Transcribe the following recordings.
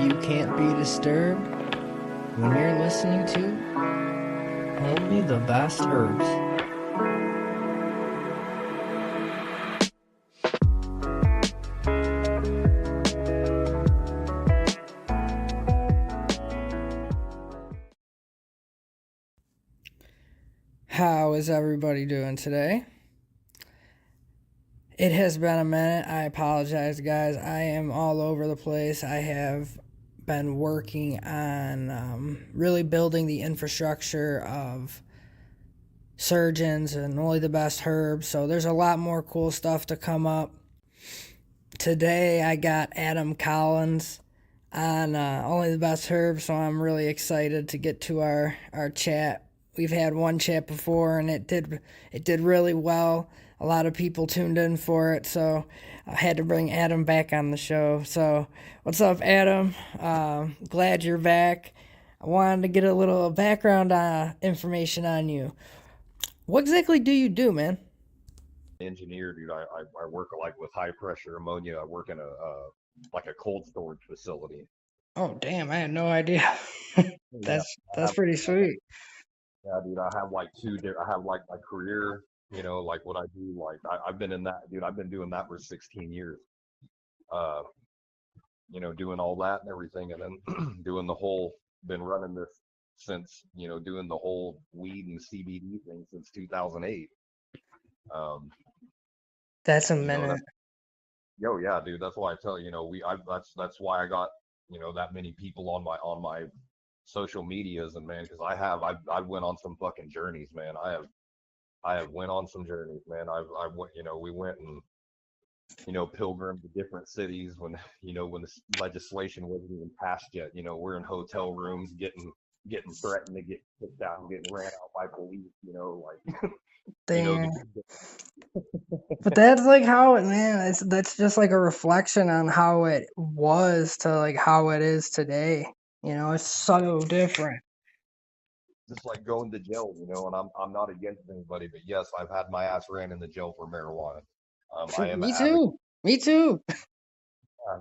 you can't be disturbed when you're listening to only the best herbs. How is everybody doing today? It has been a minute. I apologize, guys. I am all over the place. I have been working on really building the infrastructure of surgeons and only the best herbs. So there's a lot more cool stuff to come up. Today I got Adam Collins on only the best herbs, so I'm really excited to get to our chat. We've had one chat before and it did really well. A lot of people tuned in for it, so I had to bring Adam back on the show. So what's up, Adam? Glad you're back. I wanted to get a little background information on you. What exactly do you do, man? Engineer, dude. I work like with high pressure ammonia. I work in a like a cold storage facility. Oh, damn, I had no idea. Yeah, That's pretty sweet. yeah, dude. I have like I have like my career. Like what I do. Like I've been in that, dude. I've been doing that for 16 years. Uh, doing all that and everything, and then doing the whole. Been running this since doing the whole weed and CBD thing since 2008. Um, That's a you know minute. that. Yo, yeah, dude. That's why I tell you, that's why I got that many people on my social medias, and man, because I went on some fucking journeys, man. I have went on some journeys, man. I went, we went and pilgrimed to different cities when when this legislation wasn't even passed yet. We're in hotel rooms getting threatened to get kicked out and getting ran out by police. Like Damn. But that's like how it, man. That's just like a reflection on how it was to like how it is today. It's so different. just like going to jail, and I'm not against anybody, but yes, I've had my ass ran in the jail for marijuana. I am an Me advocate. too. Me too.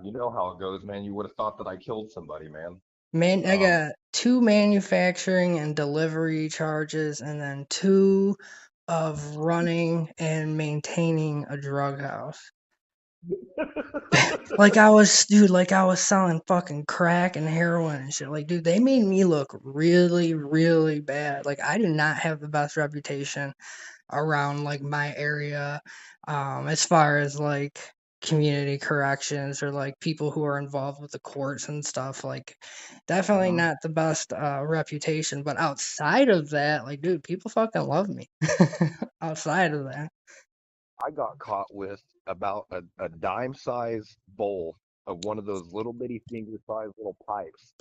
You know how it goes, man. You would have thought that I killed somebody, man. Man, I Um, got 2 manufacturing and delivery charges, and then 2 of running and maintaining a drug house. Like I was selling fucking crack and heroin and shit. Like, dude, they made me look really, really bad. Like, I do not have the best reputation around like my area, as far as like community corrections or like people who are involved with the courts and stuff. Like, definitely not the best reputation. But outside of that, like, dude, people fucking love me. Outside of that. I got caught with about a dime size bowl of one of those little bitty finger sized little pipes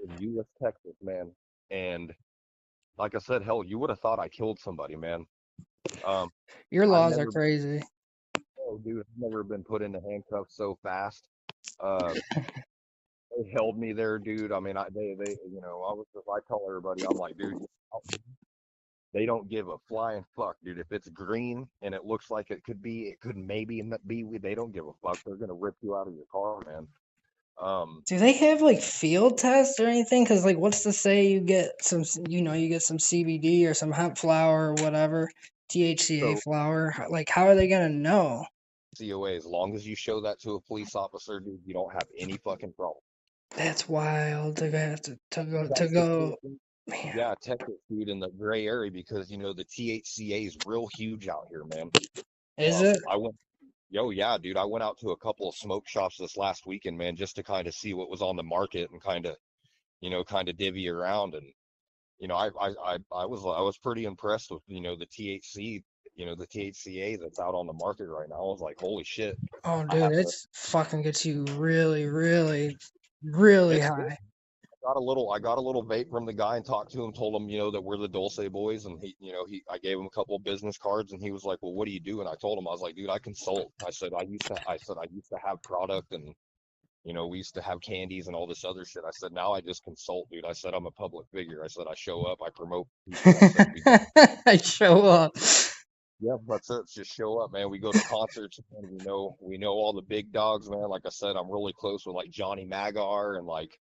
in U.S. Texas, man. And like I said, hell, you would have thought I killed somebody, man. Um, Your I've laws are never, crazy. oh, dude, I've never been put into handcuffs so fast. Uh, they held me there, dude. I mean, I tell everybody, I'm like, dude, they don't give a flying fuck, dude. If it's green and it looks like it could maybe be. They don't give a fuck. They're gonna rip you out of your car, man. Do they have like field tests or anything? Because like, what's to say you get some CBD or some hemp flower or whatever, THCA So flower. Like, how are they gonna know? COA, as long as you show that to a police officer, dude, you don't have any fucking problem. That's wild to have to That's the go. cool thing. Man, Yeah, Texas, dude, in the gray area because the THCA is real huge out here, man. is it? I went, yo, yeah, dude, I went out to a couple of smoke shops this last weekend, man, just to kind of see what was on the market and kind of divvy around, and I was pretty impressed with the THCA that's out on the market right now. I was like, holy shit, Oh, I dude, have to. it's fucking gets you really, really, really It's good. high. I got a little vape from the guy and talked to him, told him, that we're the Dulce Boys, and I gave him a couple of business cards, and he was like, well, what do you do? And I told him, I was like, dude, I consult. I used to have product, and we used to have candies and all this other shit. I said, now I just consult, dude. I said, I'm a public figure. I said, I show up, I promote people. I said, I show up. Yeah, that's it. Just show up, man. We go to concerts, and we know all the big dogs, man. Like I said, I'm really close with like Johnny Magar and like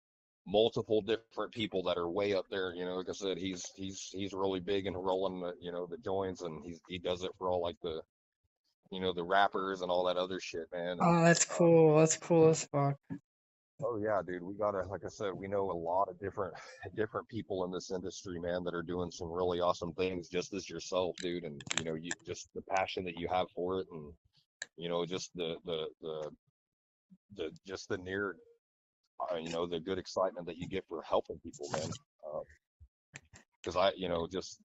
multiple different people that are way up there. Like I said, he's really big and rolling the joints, and he does it for all like the rappers and all that other shit, man. And Oh, that's cool. That's cool as fuck. oh yeah, dude, we gotta, like I said, we know a lot of different people in this industry, man, that are doing some really awesome things, just as yourself, dude. And you just the passion that you have for it, and just the just the near, the good excitement that you get for helping people, man. Because just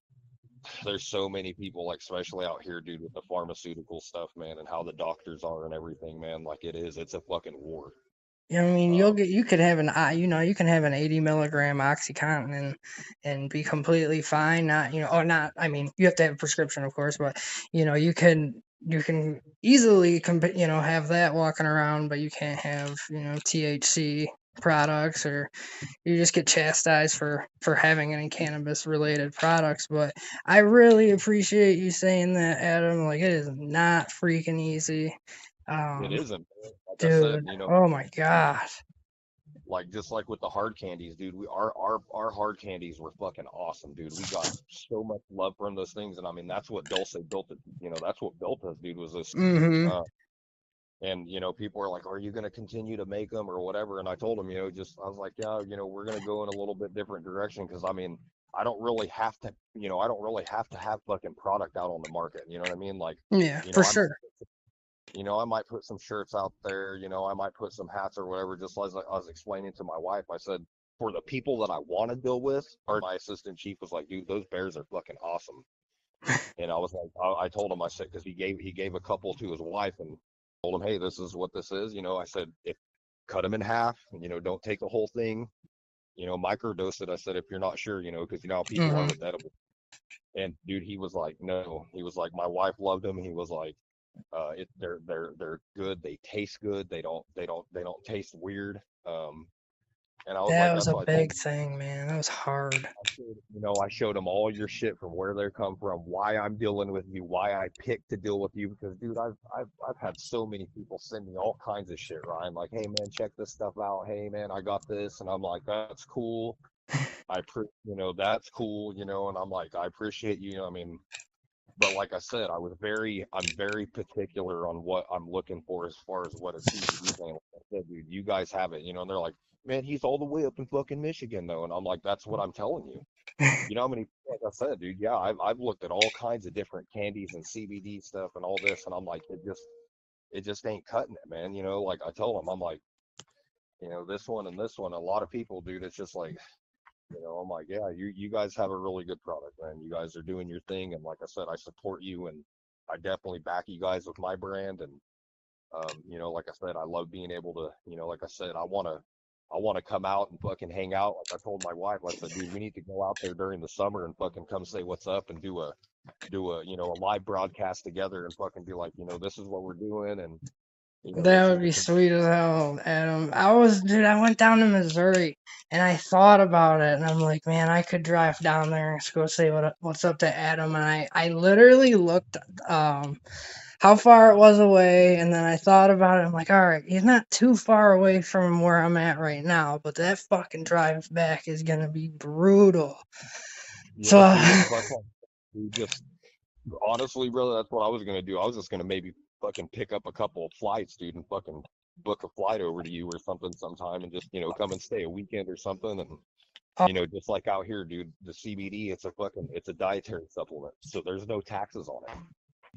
there's so many people, like especially out here, dude, with the pharmaceutical stuff, man, and how the doctors are and everything, man. Like it's a fucking war. Yeah, I mean, Um, you could have you can have an 80 milligram OxyContin and be completely fine. Not, or not. I mean, you have to have a prescription, of course, but you can easily have that walking around, but you can't have THC products, or you just get chastised for having any cannabis related products. But I really appreciate you saying that, Adam. Like, it is not freaking easy. it Um, isn't, like I said, Dude, oh my god. like just like with the hard candies, dude. Our hard candies were fucking awesome, dude. We got so much love from those things, and I mean that's what Dulce built it. That's what built us, dude. Was this, Mhm. uh, and people are like, "Are you gonna continue to make them or whatever?" And I told them, just I was like, "Yeah, we're gonna go in a little bit different direction because I mean, I don't really have to have fucking product out on the market. You know what I mean? Like, Yeah, you for know, I'm sure. I might put some shirts out there, I might put some hats or whatever, just as I was explaining to my wife. I said, for the people that I want to deal with, or my assistant chief was like, dude, those bears are fucking awesome. And I was like, I told him, I said, because he gave a couple to his wife and told him, hey, this is what this is. I said, if cut them in half, don't take the whole thing, microdose it. I said, if you're not sure, because you know how people are Mhm. with edible. And dude, he was like, no, he was like, my wife loved them. He was like, they're good. They taste good. They don't taste weird. And I was like, That was that's a what I told big him. thing, man. That was hard. I showed him all your shit from where they come from, why I'm dealing with you, why I picked to deal with you. Because, dude, I've had so many people send me all kinds of shit, Ryan. Like, hey man, check this stuff out. Hey man, I got this, and I'm like, that's cool. That's cool. And I'm like, I appreciate you. I mean, but like I said, I'm very particular on what I'm looking for as far as what a CBD thing. Like I said, dude, you guys have it, and they're like, man, he's all the way up in fucking Michigan though, and I'm like, that's what I'm telling you. You know how many, like I said, dude, yeah, I've looked at all kinds of different candies and CBD stuff and all this, and I'm like, it just ain't cutting it, man. Like I told him, I'm like, this one and this one, a lot of people, dude, it's just like, I'm like, yeah, you guys have a really good product, man. You guys are doing your thing, and like I said, I support you, and I definitely back you guys with my brand. And like I said, I love being able to, like I said, I wanna come out and fucking hang out. Like I told my wife, I said, dude, we need to go out there during the summer and fucking come say what's up and do a live broadcast together and fucking be like, this is what we're doing, and That this is would the be sweet as hell, Adam. Dude, I went down to Missouri and I thought about it, and I'm like, man, I could drive down there and just go say what's up to Adam. And I literally looked how far it was away, and then I thought about it. I'm like, all right, he's not too far away from where I'm at right now, but that fucking drive back is gonna be brutal. So, yeah, dude, that's like, dude, just honestly, brother, that's what I was gonna do. I was just gonna maybe fucking pick up a couple of flights, dude, and fucking book a flight over to you or something sometime, and just come and stay a weekend or something. And uh, just like out here, dude, the CBD, it's a dietary supplement, so there's no taxes on it.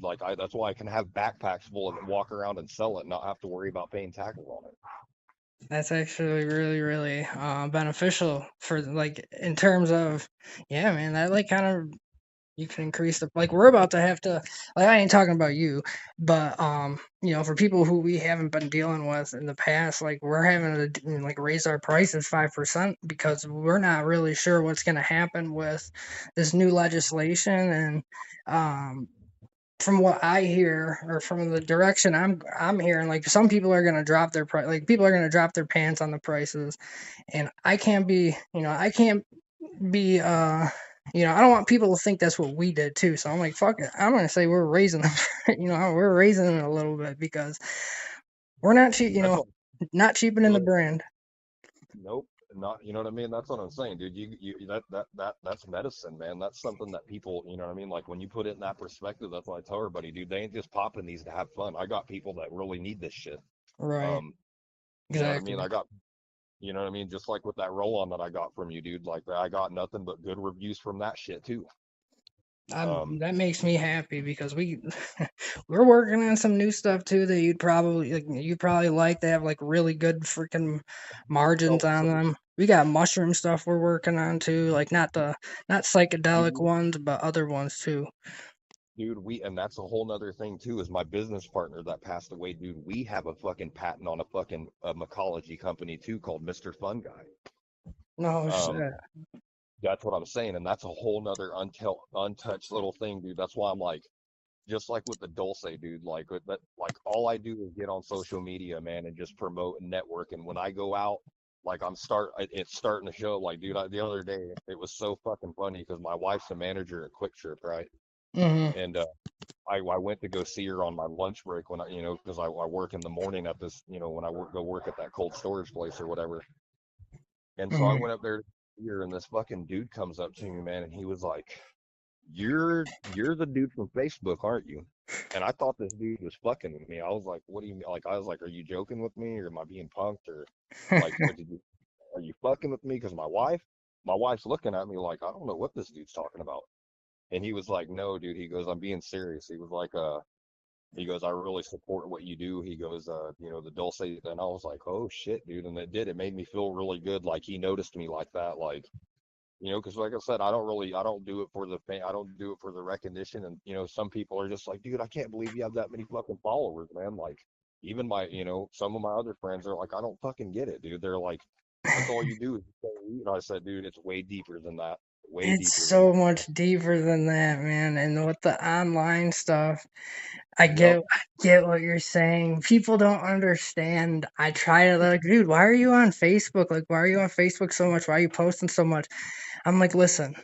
Like that's why I can have backpacks full of it, walk around and sell it, and not have to worry about paying taxes on it. that's actually really, really beneficial for like in terms of, yeah, man, that like kind of you can increase the like we're about to have to like I ain't talking about you, but for people who we haven't been dealing with in the past, like we're having to like raise our prices 5% because we're not really sure what's going to happen with this new legislation. And um from what I hear, or from the direction I'm hearing, like some people are gonna drop their price, like people are gonna drop their pants on the prices, and I can't be I don't want people to think that's what we did too. So I'm like, fuck it. I'm gonna say we're raising them. We're raising them a little bit because we're not cheap. That's what. Not cheaping in the brand. Nope, not. You know what I mean? That's what I'm saying, dude. You that's medicine, man. That's something that people, you know what I mean? Like when you put it in that perspective, that's what I tell everybody, dude. They ain't just popping these to have fun. I got people that really need this shit. Right. Um, you know what I mean? Exactly. I got, you know what I mean? Just like with that roll on that I got from you, dude. Like I got nothing but good reviews from that shit too. Um, That makes me happy because we're working on some new stuff too that you'd probably like. They have like really good freaking margins so on so them. We got mushroom stuff we're working on too, like not psychedelic dude, ones, but other ones too. dude, we and that's a whole nother thing too. Is my business partner that passed away, dude. We have a fucking patent on a fucking mycology company too called Mr. Fun Guy. No Um, shit. that's what I'm saying, and that's a whole nother untouched little thing, dude. That's why I'm like, just like with the Dulce, dude. Like with that, like all I do is get on social media, man, and just promote and network. And when I go out, like it's starting to show. Like, dude, the other day it was so fucking funny because my wife's a manager at Quick Trip, right? Hmm. And I went to go see her on my lunch break when because I work in the morning at this, when go work at that cold storage place or whatever. And so I Hmm. went up there to see her, and this fucking dude comes up to me, man, and he was like, "You're the dude from Facebook, aren't you?" And I thought this dude was fucking with me. I was like, "What do you mean?" Like I was like, "Are you joking with me, or am I being punked, or like what did you? Are you fucking with me?" Because my wife's looking at me like I don't know what this dude's talking about. And he was like, "No, dude." He goes, "I'm being serious." He was like, he goes, "I really support what you do." He goes, the Dulce. And I was like, "Oh shit, dude." And it did. It made me feel really good. Like he noticed me like that. Like, because like I said, I don't do it for the fame. I don't do it for the recognition. And, some people are just like, dude, I can't believe you have that many fucking followers, man. Like, even some of my other friends are like, I don't fucking get it, dude. They're like, that's all you do is say weed. And I said, dude, it's way deeper than that. Way It's deeper than so that. much deeper than that, man. And with the online stuff, Yep. I get what you're saying. People don't understand. I try to like, dude, why are you on Facebook? Like, why are you on Facebook so much? Why are you posting so much? I'm like, listen,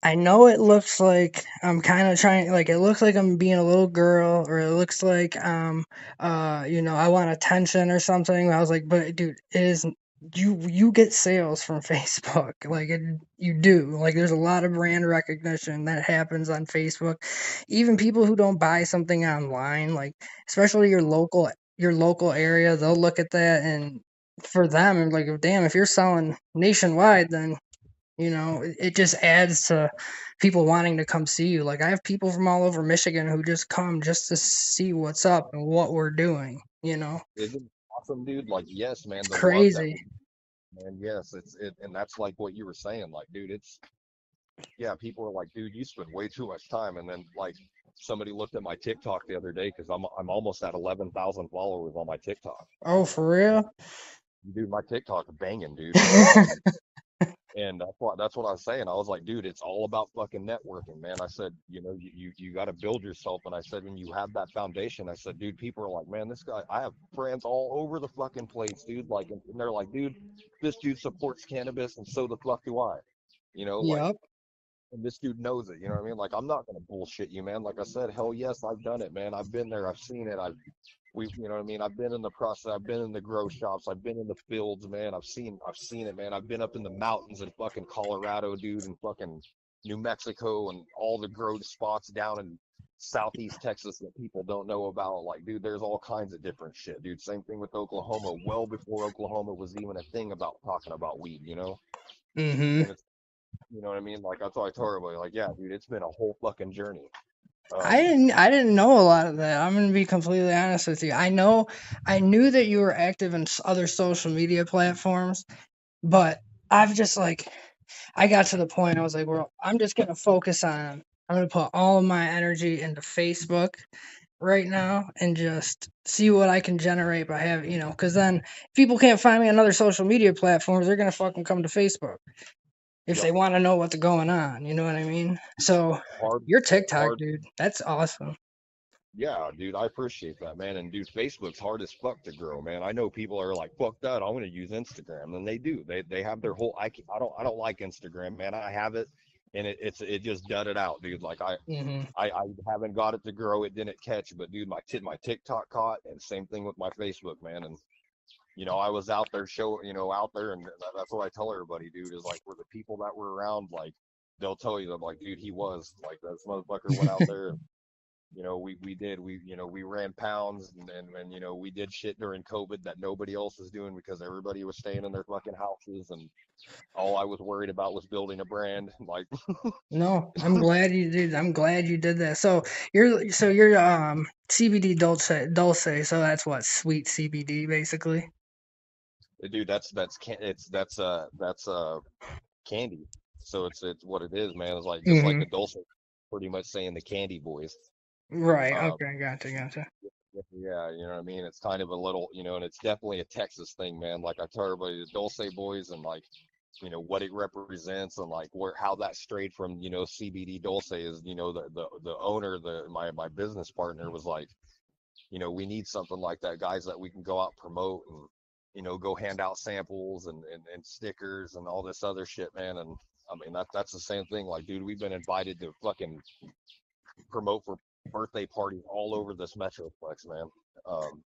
I know it looks like I'm kind of trying, like, it looks like I'm being a little girl, or it looks like, I want attention or something. I was like, but dude, it is, you get sales from Facebook. Like, you do. Like, there's a lot of brand recognition that happens on Facebook. Even people who don't buy something online, like, especially your local area, they'll look at that, and for them, and like, damn, if you're selling nationwide, then it just adds to people wanting to come see you. Like, I have people from all over Michigan who just come just to see what's up and what we're doing. Isn't it awesome, dude? Like, yes, It's man, the love that crazy. we, man, yes, and that's like what you were saying. Like, dude, yeah, people are like, dude, you spend way too much time. And then like somebody looked at my TikTok the other day because I'm almost at 11,000 followers on my TikTok. Oh, for real? Dude, my TikTok banging, dude. And that's what I was saying. I was like, dude, it's all about fucking networking, man. I said, you got to build yourself. And I said, when you have that foundation, I said, dude, people are like, man, this guy. I have friends all over the fucking place, dude. Like, and they're like, dude, this dude supports cannabis, and so the fuck do I. Like, Yep. and this dude knows it. You know what I mean? Like, I'm not gonna bullshit you, man. Like I said, hell yes, I've done it, man. I've been there. I've seen it. You know what I mean? I've been in the process. I've been in the grow shops. I've been in the fields, man. I've seen it, man. I've been up in the mountains in fucking Colorado, dude, and fucking New Mexico, and all the grow spots down in Southeast Texas that people don't know about. Like, dude, there's all kinds of different shit, dude. Same thing with Oklahoma. Well before Oklahoma was even a thing about talking about weed. Hmm. And it's, you know what I mean? Like, that's why I told everybody, like, yeah, dude, it's been a whole fucking journey. I Um, didn't I didn't know a lot of that. I'm gonna be completely honest with you. I knew that you were active in other social media platforms, but I've just like I got to the point I was like, well, I'm gonna put all of my energy into Facebook right now and just see what I can generate by because then if people can't find me on other social media platforms, they're gonna fucking come to Facebook if yep, they want to know what's going on. You know what I mean? So hard, your TikTok, hard. dude, that's awesome. Yeah, dude, I appreciate that, man. And dude, Facebook's hard as fuck to grow, man. I know people are like, "Fuck that, I'm gonna use Instagram," and they do. They have their whole. I don't like Instagram, man. I have it, and it just dudded out, dude. Like Hmm. I haven't got it to grow. It didn't catch, but dude, my TikTok caught, and same thing with my Facebook, man. And I was out there out there, and that's what I tell everybody, dude, is like, were the people that were around, like, they'll tell you that, like, dude, he was like, this motherfucker went out there, and we ran pounds, and we did shit during COVID that nobody else was doing because everybody was staying in their fucking houses, and all I was worried about was building a brand. Like, No, I'm glad you did. I'm glad you did that. So you're CBD Dulce. So that's what, sweet CBD basically. dude, that's candy. So it's what it is, man. It's like just like Hmm. the Dulce, pretty much saying the Candy Boys. Right. Uh, Okay. Gotcha. Gotcha. yeah, you know what I mean. It's kind of a little, and it's definitely a Texas thing, man. Like I tell everybody, the Dulce Boys, and like what it represents, and like where how that strayed from CBD Dulce is, the owner, my business partner was like, we need something like that, guys, that we can go out and promote, and go hand out samples, and stickers and all this other shit, man. And I mean that's the same thing. Like, dude, we've been invited to fucking promote for birthday parties all over this metroplex, man. Um,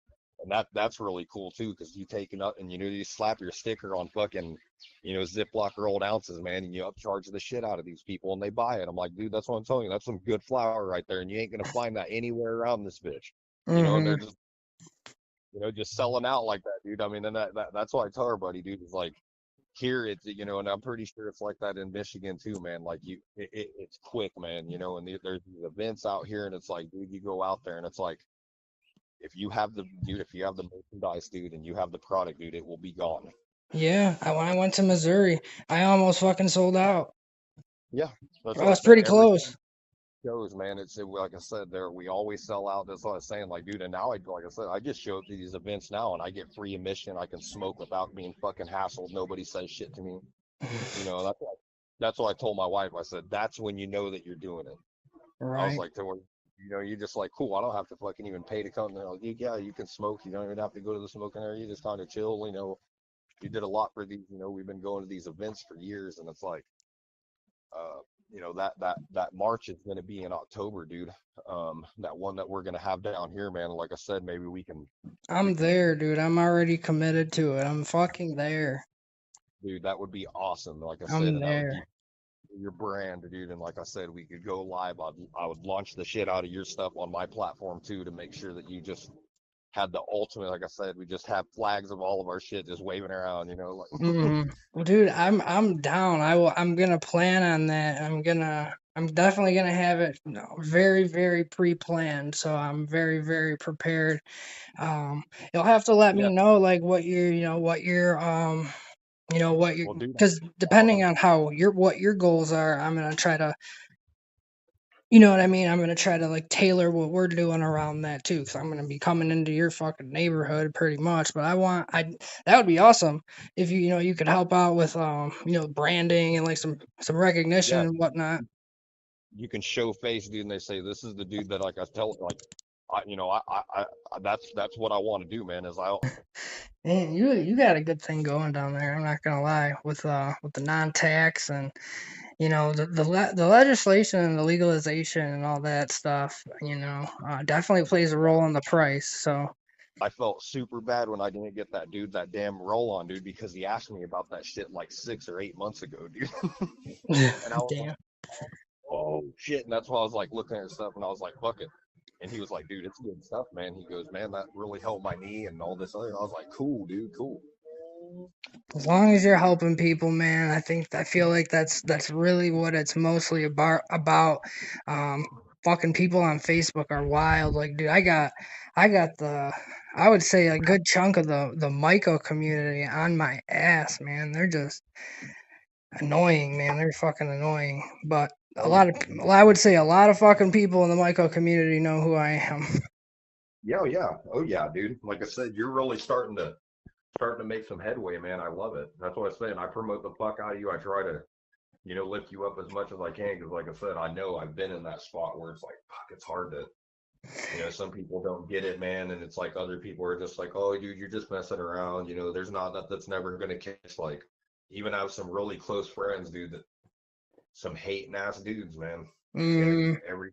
and that's really cool too, because you take it up and you slap your sticker on fucking Ziploc rolled ounces, man, and you upcharge the shit out of these people, and they buy it. I'm like, dude, that's what I'm telling you. That's some good flour right there, and you ain't gonna find that anywhere around this bitch. And they're Hmm. just selling out like that, dude. I mean, and that's why I tell everybody, dude, is like, here it's, and I'm pretty sure it's like that in Michigan too, man. Like it's quick, man. And there's these events out here, and it's like, dude, you go out there, and it's like, if you have the merchandise, dude, and you have the product, dude, it will be gone. Yeah. When I went to Missouri, I almost fucking sold out. Yeah, that's I what I was said. pretty Every close. time it goes, man, like I said, there we always sell out. That's what I was saying, like, dude. And now like I said, I just show up to these events now, and I get free admission. I can smoke without being fucking hassled. Nobody says shit to me. That's what I told my wife. I said, that's when you know that you're doing it. I was Right. like, to her, you're just like, cool. I don't have to fucking even pay to come. They're like, yeah, you can smoke. You don't even have to go to the smoking area. You just kind of chill. You did a lot for these. We've been going to these events for years, and it's like, that March is going to be in October, dude. That one that we're going to have down here, man. Like I said, maybe we I'm can, there, dude. I'm already committed to it. I'm fucking there. dude. That would be awesome. Like I said, I'm and that would there. be your brand, dude. And like I said, we could go live. I would launch the shit out of your stuff on my platform too, to make sure that you just had the ultimate. Like I said, we just have flags of all of our shit just waving around, like. Hmm. Well, dude, I'm down. I'm gonna plan on that. I'm definitely gonna have it, very, very pre-planned. So I'm very, very prepared. You'll have to let me Yeah. know like what you're, Well, dude, because I'm depending gonna, on what your goals are, I'm gonna try to, what I mean? I'm gonna try to like tailor what we're doing around that too, because I'm gonna be coming into your fucking neighborhood pretty much. But that would be awesome if you could help out with branding and like some recognition yeah, and whatnot. you can show face, dude, and they say this is the dude that, like, I tell, like, that's what I want to do, man. Is I And you got a good thing going down there. I'm not gonna lie with the non-tax and the legislation and the legalization and all that stuff. Definitely plays a role in the price. So I felt super bad when I didn't get that dude that damn roll on, dude, because he asked me about that shit like 6 or 8 months ago, dude. And I was like, damn. oh shit. And that's why I was like looking at stuff, and I was like, fuck it. And he was like, dude, it's good stuff, man. He goes, man, that really helped my knee and all this other. I was like, cool, dude, cool. As long as you're helping people, man, I feel like that's really what it's mostly about. Um, Fucking people on Facebook are wild. Like, dude, I got I would say a good chunk of the Myco community on my ass, man. They're just annoying, man. They're fucking annoying. But Oh yeah, well, I would say a lot of fucking people in the Myco community know who I am. yeah, yeah. Oh yeah, dude. Like I said, you're really starting to make some headway, man. I love it. That's what I'm saying. I promote the fuck out of you. I try to, lift you up as much as I can, because, like I said, I know I've been in that spot where it's like, fuck, it's hard to, some people don't get it, man. And it's like other people are just like, oh, dude, you're just messing around. There's not that that's never going to catch. Like, even I have some really close friends, dude, that some hating ass dudes, man. And Mm, every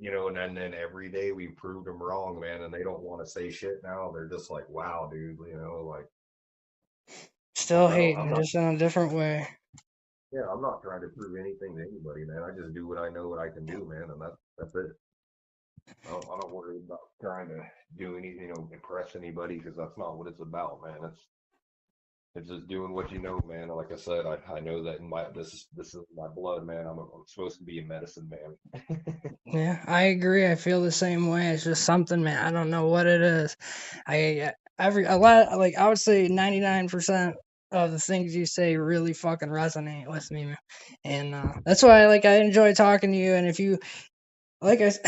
and then every day we proved them wrong, man, and they don't want to say shit now. They're just like, wow, dude, like still I'm hating, not just in a different way. yeah, I'm not trying to prove anything to anybody, man. I just do what I know what I can do, man, and that's it. I don't worry about trying to do anything, impress anybody because that's not what it's about, man. It's just doing what you know, man. And like I said, I know that in my this is my blood, man. I'm supposed to be a medicine man. Yeah, I agree. I feel the same way. It's just something, man. I don't know what it is. Every a lot like I would say 99% of the things you say really fucking resonate with me, man. And that's why I enjoy talking to you. And if you like I s-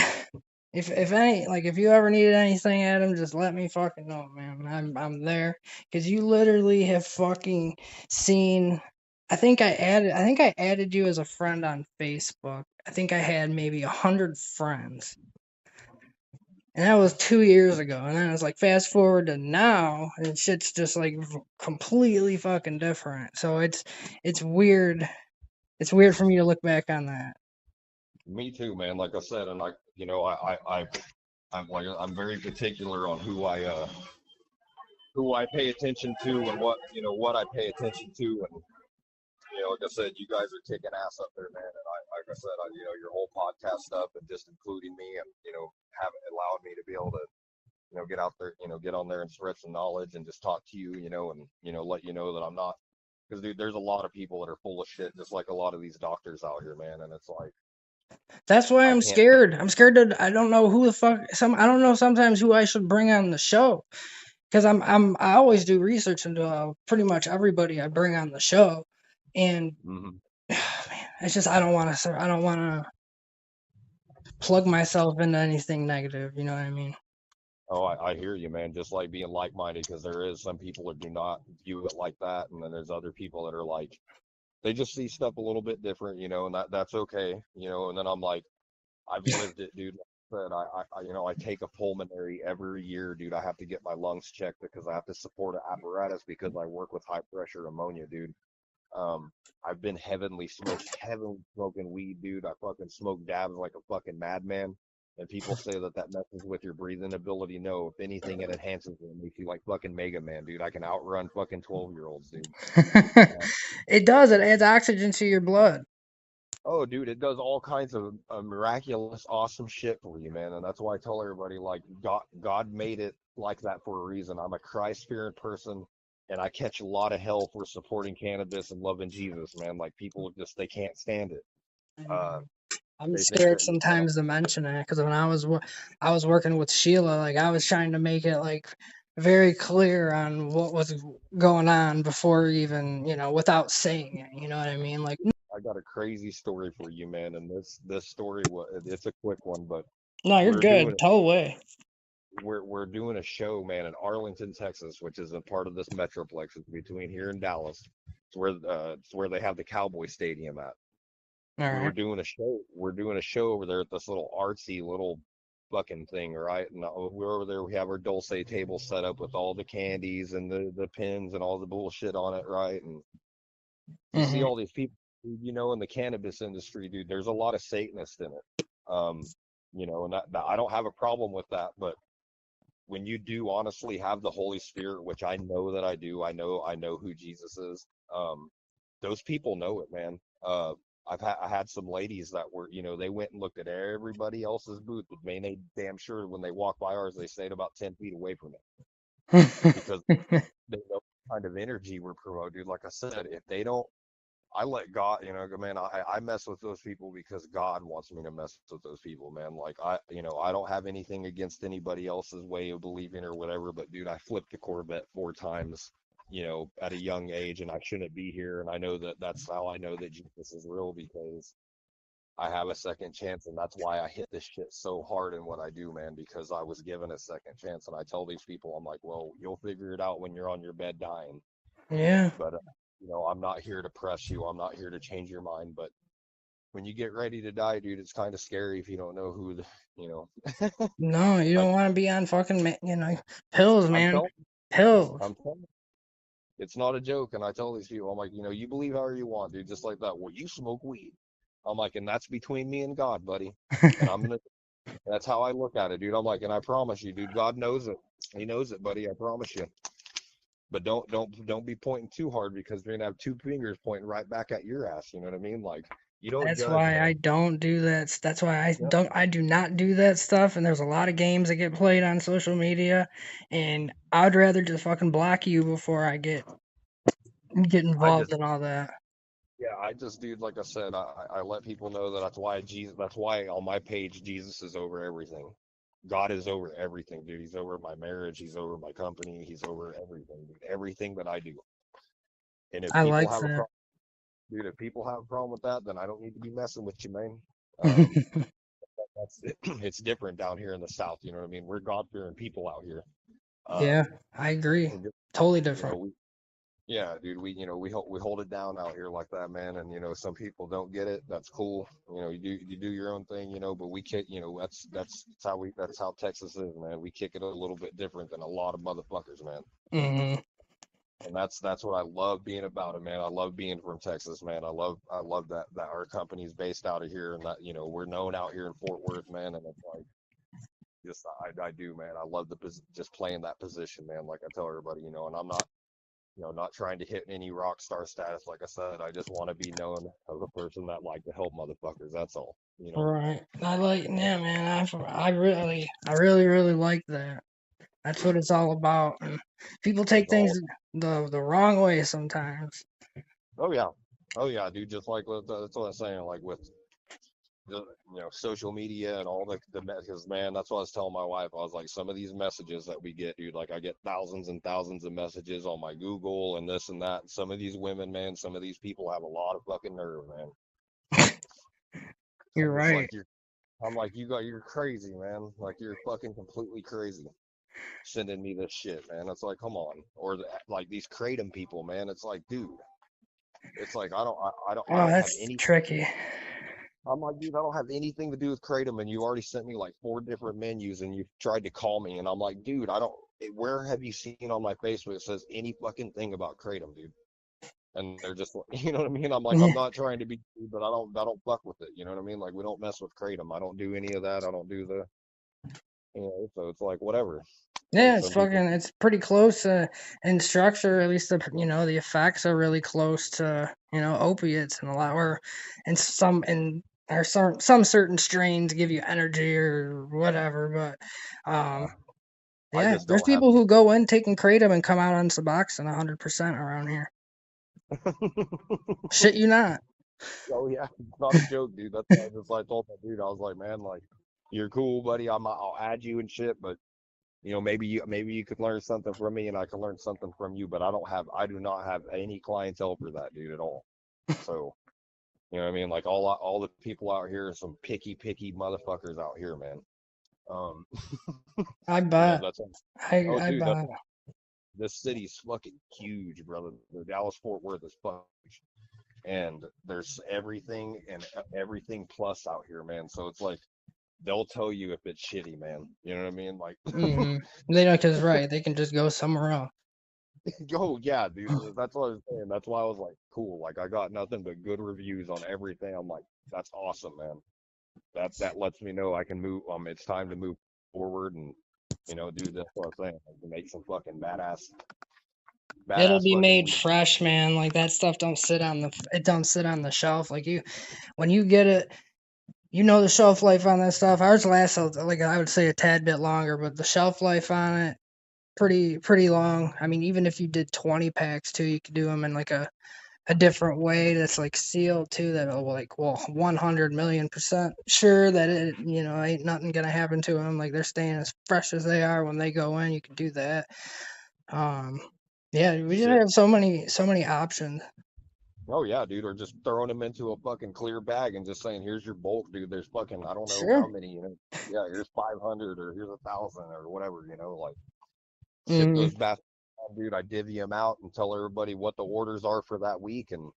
if any if you ever needed anything, Adam, just let me fucking know, man. I'm there because you literally have fucking seen. I think I added you as a friend on Facebook. I think I had maybe 100 friends, and that was 2 years ago. And then it's like fast forward to now, and shit's just like completely fucking different. So it's weird. It's weird for me to look back on that. Me too, man. Like I said, and I'm very particular on who I pay attention to and what I pay attention to, and like I said, you guys are kicking ass up there, man. And like I said, your whole podcast stuff and just including me and having allowed me to be able to get out there, get on there and spread some knowledge and just talk to you, and let you know that I'm not because dude, there's a lot of people that are full of shit, just like a lot of these doctors out here, man. And it's like That's why I I'm can't. scared. I'm scared to. I don't know who the fuck. I don't know sometimes who I should bring on the show because I always do research into pretty much everybody I bring on the show, and Mhm. man, it's just I don't want to plug myself into anything negative. You know what I mean? Oh, I hear you, man. Just like being like-minded, because there is some people that do not view it like that, and then there's other people that are like they just see stuff a little bit different, and that's okay, And then I'm like, I've lived it, dude. Like I said, I take a pulmonary every year, dude. I have to get my lungs checked because I have to support an apparatus because I work with high pressure ammonia, dude. Um, I've been heavenly smoking weed, dude. I fucking smoke dabs like a fucking madman. And people say that that messes with your breathing ability. No, if anything, it enhances it. It makes you like fucking Mega Man, dude. I can outrun fucking 12-year-olds, dude. Um, It does. It adds oxygen to your blood. oh, dude, it does all kinds of miraculous, awesome shit for you, man. And that's why I tell everybody, like, God made it like that for a reason. I'm a Christ-fearing person, and I catch a lot of hell for supporting cannabis and loving Jesus, man. Like, people just, they can't stand it. Uh, I'm they think scared that, sometimes to mention it because when I was working with Sheila, I was trying to make it very clear on what was going on before even without saying it. You know what I mean? Like, I got a crazy story for you, man. And this story, it's a quick one, but no, you're we're good. doing Tell away. we're doing a show, man, in Arlington, Texas, which is a part of this metroplex. It's between here and Dallas. It's where they have the Cowboy Stadium at. All We were right. doing a show. We're doing a show over there at this little artsy little fucking thing, right? And we're over there. We have our Dulce table set up with all the candies and the pins and all the bullshit on it, right? And you see Mm-hmm. all these people, in the cannabis industry, dude. There's a lot of Satanists in it. And I don't have a problem with that, but when you do honestly have the Holy Spirit, which I know that I do, I know who Jesus is. Those people know it, man. I had some ladies that were, they went and looked at everybody else's booth, but man, they damn sure when they walk by ours, they stayed about 10 feet away from it because they know the kind of energy we're promoting. Dude, like I said, if they don't, I let God, man, I mess with those people because God wants me to mess with those people, man. Like I don't have anything against anybody else's way of believing or whatever, but dude, I flipped the Corvette 4 times, at a young age, and I shouldn't be here. And I know that that's how I know that Jesus is real because I have a second chance, and that's why I hit this shit so hard in what I do, man, because I was given a second chance. And I tell these people, I'm like, well, you'll figure it out when you're on your bed dying. Yeah. But I'm not here to press you. I'm not here to change your mind. But when you get ready to die, dude, it's kind of scary if you don't know who the, you know, No, you like don't want to be on fucking pills, I'm man. telling, Pills. I'm telling, it's not a joke. And I tell these people, I'm like, you believe however you want, dude, just like that. Well, you smoke weed. I'm like, and that's between me and God, buddy. And that's how I look at it, dude. I'm like, and I promise you, dude, God knows it. He knows it, buddy. I promise you. But don't be pointing too hard because you're gonna have two fingers pointing right back at your ass. You know what I mean? Like you don't That's judge, why man. I don't do that. That's why Yeah, I do not do that stuff. And there's a lot of games that get played on social media, and I'd rather just fucking block you before I get I involved just in all that. I just, dude, like I said, I let people know that that's why on my page Jesus is over everything. God is over everything, dude. He's over my marriage. He's over my company. He's over everything, dude. Everything that I do. And if I people like have a that. problem, dude, if people have a problem with that, then I don't need to be messing with you, man. Um, that's it. It's different down here in the South. You know what I mean? We're God fearing people out here. Yeah, Um, I agree. and just, Totally you know, different. yeah, dude, we hold it down out here like that, man. And some people don't get it. That's cool. You do your own thing, but we kick, that's how Texas is, man. We kick it a little bit different than a lot of motherfuckers, man. Hmm. And that's what I love being about it, man. I love being from Texas, man. I love that our company's based out of here, and that we're known out here in Fort Worth, man. And it's like just I do, man. I love just playing that position, man. Like I tell everybody, and I'm not not trying to hit any rock star status. Like I said, I just want to be known as a person that like to help motherfuckers. That's all. Right. Yeah, man. I really, really like that. That's what it's all about. And people take It's things all. the wrong way sometimes. Oh yeah, oh yeah, dude. Just like that's what I'm saying. Like with the social media and all the because man, that's what I was telling my wife. I was like, some of these messages that we get, dude. Like I get thousands and thousands of messages on my Google and this and that. And some of these women, man, some of these people have a lot of fucking nerve, man. You're I'm just right. like I'm like, you're crazy, man. Like you're fucking completely crazy sending me this shit, man. It's like, come on. Or like these kratom people, man. It's like, dude. It's like I Oh, don't have that's any. tricky. I'm like, dude, I don't have anything to do with kratom, and you already sent me like 4 different menus, and you tried to call me, and I'm like, dude, I don't. Where have you seen on my Facebook it says any fucking thing about kratom, dude? And they're just, you know what I mean? I'm like, I'm Yeah, not trying to be, but I don't fuck with it. You know what I mean? Like, we don't mess with kratom. I don't do any of that. I don't do so it's like whatever. Like yeah, some people, it's pretty close in structure. At least the effects are really close to opiates and a lot, or and some and or some certain strains give you energy or whatever. But uh, I yeah, just there's don't have. people who go in taking kratom and come out on Suboxone 100% around here. Shit, you not. Oh yeah, it's not a joke, dude. That's why I just like told that dude. I was like, man, like you're cool, buddy. I'll add you and shit, but maybe you could learn something from me, and I can learn something from you. But I do not have any clientele for that, dude, at all. So you know what I mean? Like all the people out here are some picky motherfuckers out here, man. Um, I bet. that's I oh, I dude, that's bet. this city's fucking huge, brother. The Dallas Fort Worth is fucking huge. And there's everything and everything plus out here, man. So it's like they'll tell you if it's shitty, man. You know what I mean? Like, Hmm. They don't, cause right, they can just go somewhere else. oh yeah, dude. That's what I was saying. That's why I was like, cool. Like I got nothing but good reviews on everything. I'm like, that's awesome, man. That lets me know I can move. It's time to move forward and do this. What I'm saying, like, to make some fucking It'll badass be fucking made weed. fresh, man. Like that stuff don't sit on the shelf. Like when you get it, the shelf life on that stuff. Ours lasts like I would say a tad bit longer, but the shelf life on it pretty long. I mean, even if you did 20 packs too, you could do them in like a different way that's like sealed too. That will like 100 million% sure that it ain't nothing gonna happen to them. Like they're staying as fresh as they are when they go in. You can do that. Um, yeah, we just Shit. have so many options. Oh yeah, dude, or just throwing them into a fucking clear bag and just saying, "Here's your bulk, dude. There's fucking I don't know how Sure. many, Yeah, here's 500 or here's 1,000 or whatever, like ship Hmm. those bastards, dude. I divvy them out and tell everybody what the orders are for that week and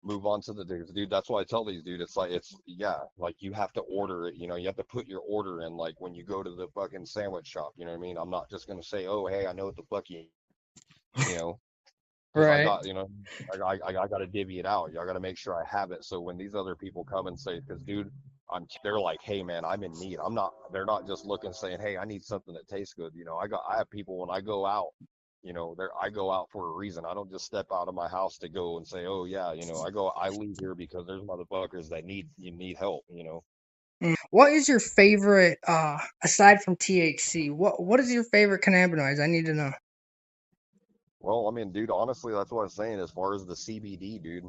move on to the dudes, dude. That's why I tell these, dude. It's like yeah, like you have to order it. You have to put your order in, like when you go to the fucking sandwich shop. You know what I mean? I'm not just gonna say, "Oh, hey, I know what the fuck you know." because I Right. got, I got to divvy it out. I got to make sure I have it. So when these other people come and say, because dude, they're like, hey man, I'm in need. They're not just looking saying, hey, I need something that tastes good. I have people when I go out, I go out for a reason. I don't just step out of my house to go and say, oh yeah, I leave here because there's motherfuckers that need help. What is your favorite aside from THC? What is your favorite cannabinoids? I need to know. Well, I mean, dude, honestly, that's what I'm saying. As far as the CBD, dude,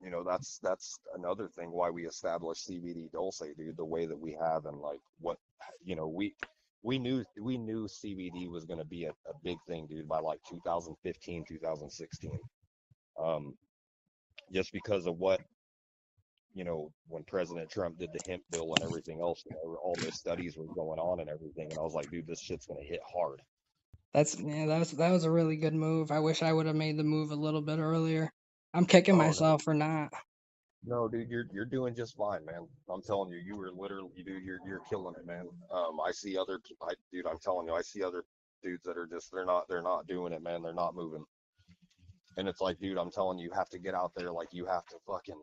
that's another thing why we established CBD Dulce, dude, the way that we have and like what, you know, we knew CBD was going to be a big thing, dude, by like 2015, 2016. Um, just because of what, when President Trump did the hemp bill and everything else, all those studies were going on and everything, and I was like, dude, this shit's going to hit hard. That was a really good move. I wish I would have made the move a little bit earlier. I'm kicking Oh no, myself for not. no, dude, you're doing just fine, man. I'm telling you, you were literally, dude, you're killing it, man. I see dude, I'm telling you, I see other dudes that are just they're not doing it, man. They're not moving, and it's like, dude, I'm telling you, you have to get out there, like you have to fucking.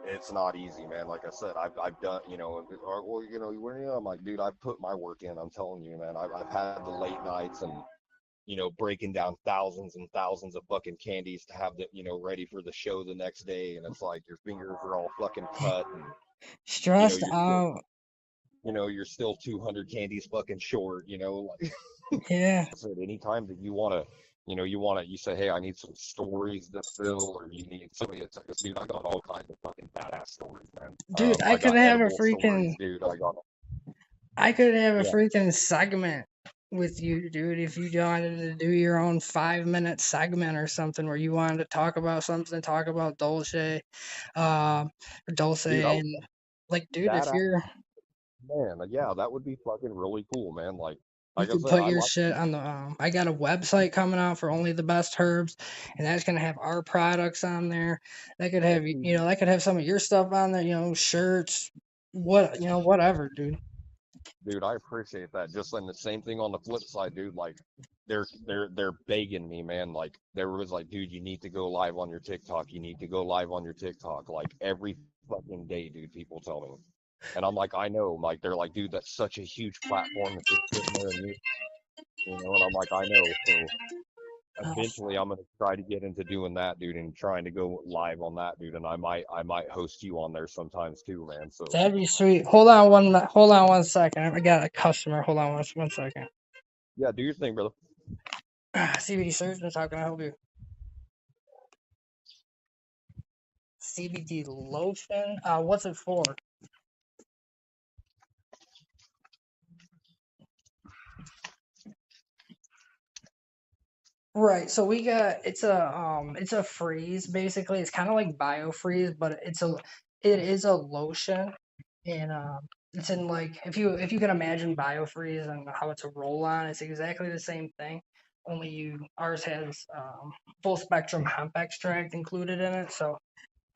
It's not easy, man. Like I said, I've done, well, I'm like, dude, I've put my work in. I'm telling you, man. I've had the late nights and breaking down thousands and thousands of fucking candies to have ready for the show the next day. And it's like your fingers are all fucking cut and, Stressed you're still, out. you're still 200 candies fucking short, like Yeah. I said, anytime that you say, hey, I need some stories to fill or you need somebody to tell us, dude, I got all kinds of fucking badass stories, man. Dude, I got edible stories, dude. I could have a Yeah, freaking segment with you, dude, if you wanted to do your own 5-minute segment or something where you wanted to talk about something, talk about um, Dulce, dude, and like, dude, if that you're man, yeah, that would be fucking really cool, man. you Like I could said, put I your like shit on the I got a website coming out for only the best herbs, and that's gonna have our products on there. That could have that could have some of your stuff on there, shirts, whatever, dude. dude, I appreciate that. Just and the same thing on the flip side, dude. Like they're begging me, man. Like there was like, dude, you need to go live on your TikTok. You need to go live on your TikTok. Like every fucking day, dude. People tell me, and I'm like, I know. Like they're like, dude, that's such a huge platform that's just sitting there, and and I'm like, I know. So eventually, I'm gonna try to get into doing that, dude, and trying to go live on that, dude. And I might host you on there sometimes too, man. So That'd be sweet. Hold on 1 second. I got a customer. Hold on 1 second. yeah, do your thing, brother. CBD surgeons, how can I help you? CBD lotion. What's it for? Right. So we got it's a freeze basically. It's kind of like biofreeze, but it is a lotion, and it's in like if you can imagine biofreeze and how it's a roll on, it's exactly the same thing. Only ours has full spectrum hemp extract included in it. So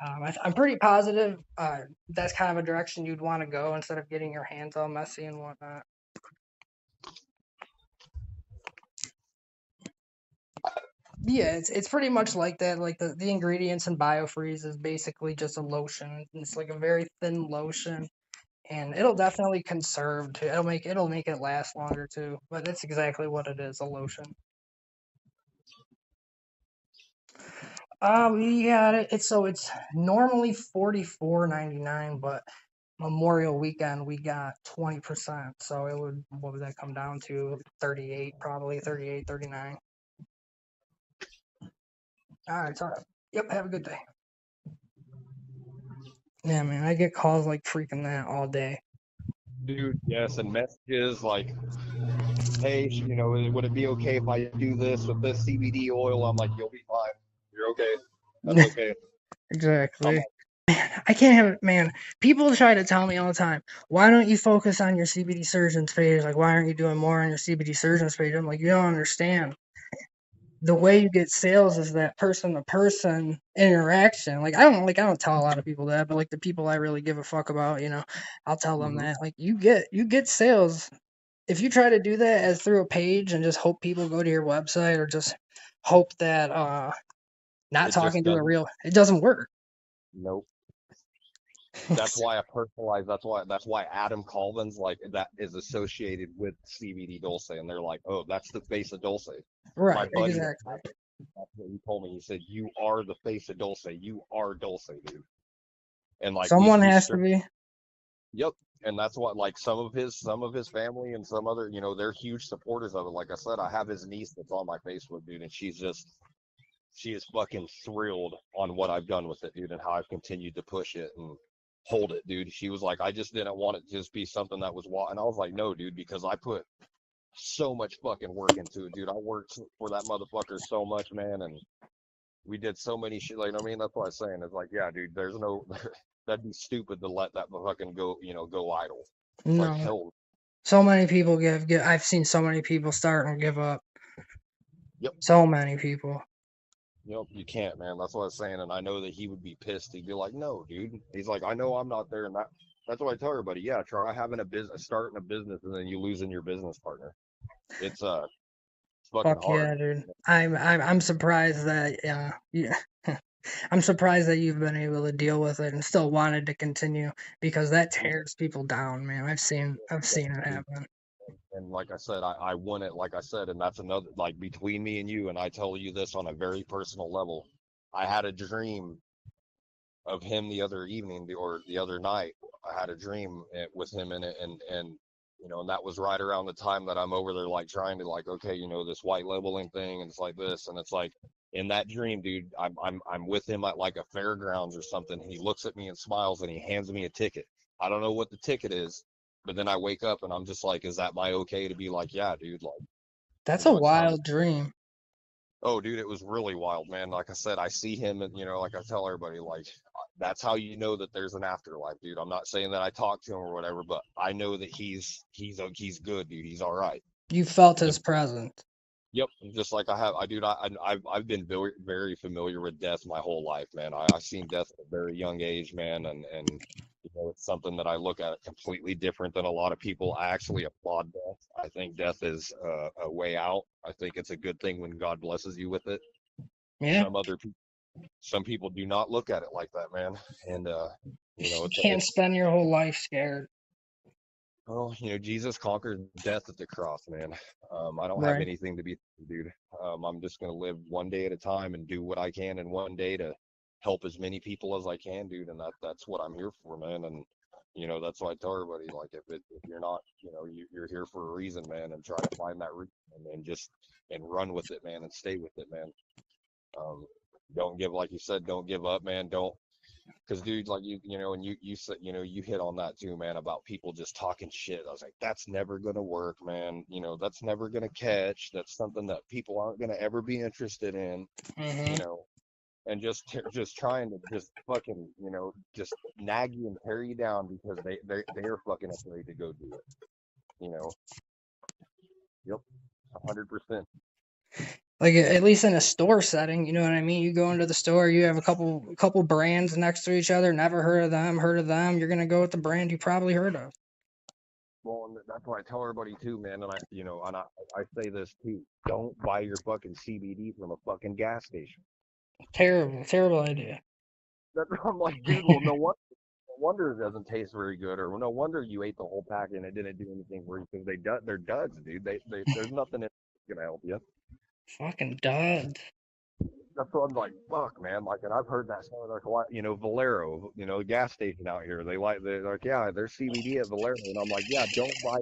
I'm pretty positive that's kind of a direction you'd want to go instead of getting your hands all messy and whatnot. Yeah, it's pretty much like that. Like the ingredients in biofreeze is basically just a lotion. It's like a very thin lotion, and it'll definitely conserve too. It'll make it last longer too. But that's exactly what it is, a lotion. We got it. It's normally $44.99, but Memorial Weekend we got 20%. So what would that come down to? 38, probably 38, 39. All right, sorry. Yep, have a good day. Yeah, man, I get calls like freaking that all day. Dude, yes, and messages like, hey, would it be okay if I do this with this CBD oil? I'm like, you'll be fine. You're okay. That's okay. I'm Exactly. like, I can't have it, man. People try to tell me all the time, why don't you focus on your CBD surgeons page? Like, why aren't you doing more on your CBD surgeons page? I'm like, you don't understand. The way you get sales is that person to person interaction. I don't tell a lot of people that, but like the people I really give a fuck about, I'll tell them hmm that. Like you get sales if you try to do that as through a page and just hope people go to your website, or just hope that not It just talking to a doesn't. real, it doesn't work. Nope. That's why I personalize. That's why Adam Colvin's like that is associated with CBD Dulce, and they're like, oh, that's the face of Dulce. My Right, buddy, exactly. that's what he told me. He said, "You are the face of Dulce. You are Dulce, dude." And like Someone we has to straight. be. Yep. And that's what like some of his family and some other, they're huge supporters of it. Like I said, I have his niece that's on my Facebook, dude, and she is fucking thrilled on what I've done with it, dude, and how I've continued to push it and hold it, dude. She was like, I just didn't want it to just be something that was and I was like, no, dude, because I put so much fucking work into it, dude. I worked for that motherfucker so much, man, and we did so many shit. Like, I mean, that's what I'm saying. It's like, yeah, dude, there's no, that'd be stupid to let that fucking go idle. It's like, No. hell, So many people give. I've seen so many people start and give up. yep, So many people. yep, you can't, man. That's what I was saying. And I know that he would be pissed. He'd be like, no, dude. He's like, I know I'm not there. And that's what I tell everybody. Yeah, try having a business, starting a business, and then you losing your business partner. It's fucking Fuck hard. yeah, dude. I'm surprised that yeah. I'm surprised that you've been able to deal with it and still wanted to continue, because that tears people down, man. I've seen it happen. And like I said, I won it, like I said, and that's another, like between me and you, and I tell you this on a very personal level. I had a dream of him the other evening or the other night. I had a dream with him in it, and that was right around the time that I'm over there, like trying to like, okay, this white labeling thing, and it's like this, and it's like in that dream, dude, I'm with him at like a fairgrounds or something. And he looks at me and smiles, and he hands me a ticket. I don't know what the ticket is, but then I wake up and I'm just like, is that my okay to be like, yeah, dude, like, That's a it's time to. wild dream. Oh, dude, it was really wild, man. Like I said, I see him, and like I tell everybody, like that's how you know that there's an afterlife, dude. I'm not saying that I talk to him or whatever, but I know that he's good, dude. He's all right. You felt his And presence. yep, just like I have, I dude, I've been very very familiar with death my whole life, man. I've seen death at a very young age, man, and it's something that I look at completely different than a lot of people. I actually applaud death. I think death is a way out. I think it's a good thing when God blesses you with it. Yeah. Some other people some people do not look at it like that, man. And You can't it's spend your whole life scared. well, Jesus conquered death at the cross, man. I don't have Right. anything to be, dude. I'm just gonna live one day at a time and do what I can in one day to help as many people as I can, dude. And that's what I'm here for, man. And that's why I tell everybody, like, if you're not, you're here for a reason, man, and try to find that reason and just and run with it, man, and stay with it, man. Um, don't give, like you said, don't give up, man. Don't Because, dude, like and you said, you hit on that too, man, about people just talking shit. I was like, that's never gonna work, man. That's never gonna catch. That's something that people aren't gonna ever be interested in. You Hmm. know, and just trying to just fucking, just nag you and tear you down because they are fucking afraid to go do it. You know. Yep. 100%. Like at least in a store setting, you know what I mean? You go into the store, you have a couple brands next to each other, never heard of them, heard of them. You're gonna go with the brand you probably heard of. Well, and that's why I tell everybody too, man. And I say this too. Don't buy your fucking CBD from a fucking gas station. Terrible, terrible idea. I'm like, dude, well, no wonder it doesn't taste very good, or no wonder you ate the whole pack and it didn't do anything for you because they're duds, dude. There's nothing that's gonna help you. Fucking duds. That's what I'm like, fuck, man. Like, and I've heard that story, like, Valero, the gas station out here. They're like, yeah, there's CBD at Valero, and I'm like, yeah, don't buy.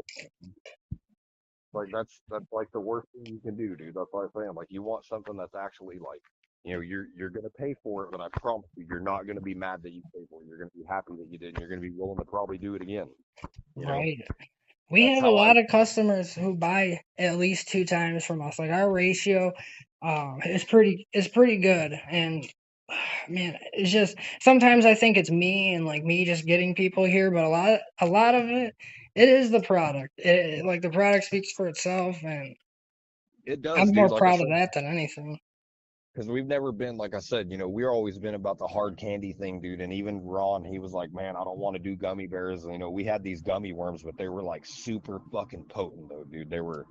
Like that's like the worst thing you can do, dude. That's what I'm saying. Like you want something that's actually like, you're gonna pay for it, but I promise you, you're not gonna be mad that you paid for it. You're gonna be happy that you did, and you're gonna be willing to probably do it again. You know, Right. We that's have a how I. lot of customers who buy at least 2 times from us. Like our ratio, is pretty good. And man, it's just sometimes I think it's me and like me just getting people here, but a lot of it is the product. Like the product speaks for itself, and It does, I'm dude. more Like I proud of said, that than anything. because we've never been, like I said, we've always been about the hard candy thing, dude. And even Ron, he was like, man, I don't want to do gummy bears. We had these gummy worms, but they were like super fucking potent though, dude. They were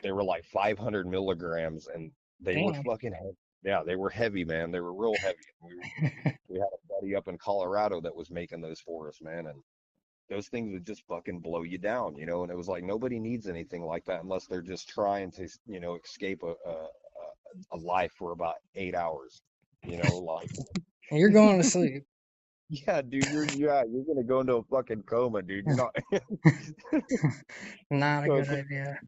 like 500 milligrams, and they were Damn. fucking heavy. Yeah, they were heavy, man. They were real heavy. We had a buddy up in Colorado that was making those for us, man, and those things would just fucking blow you down, and it was like nobody needs anything like that unless they're just trying to, escape a life for about 8 hours, like You're going to sleep. yeah, dude, you're gonna go into a fucking coma, dude. You're not. Not a So good it's idea.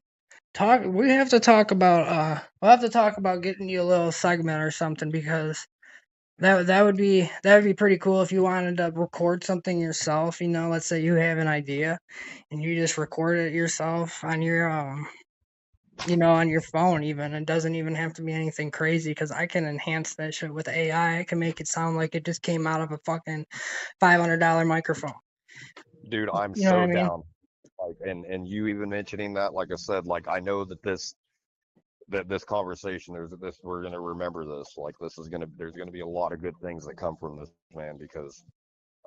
We have to talk about we'll have to talk about getting you a little segment or something, because that would be pretty cool if you wanted to record something yourself. Let's say you have an idea and you just record it yourself on your on your phone. Even it doesn't even have to be anything crazy, because I can enhance that shit with AI. I can make it sound like it just came out of a fucking $500 microphone. dude, I'm You know what I so mean? down. Like, and you even mentioning that, like I said, like I know that this conversation, we're gonna remember this. Like there's gonna be a lot of good things that come from this, man, because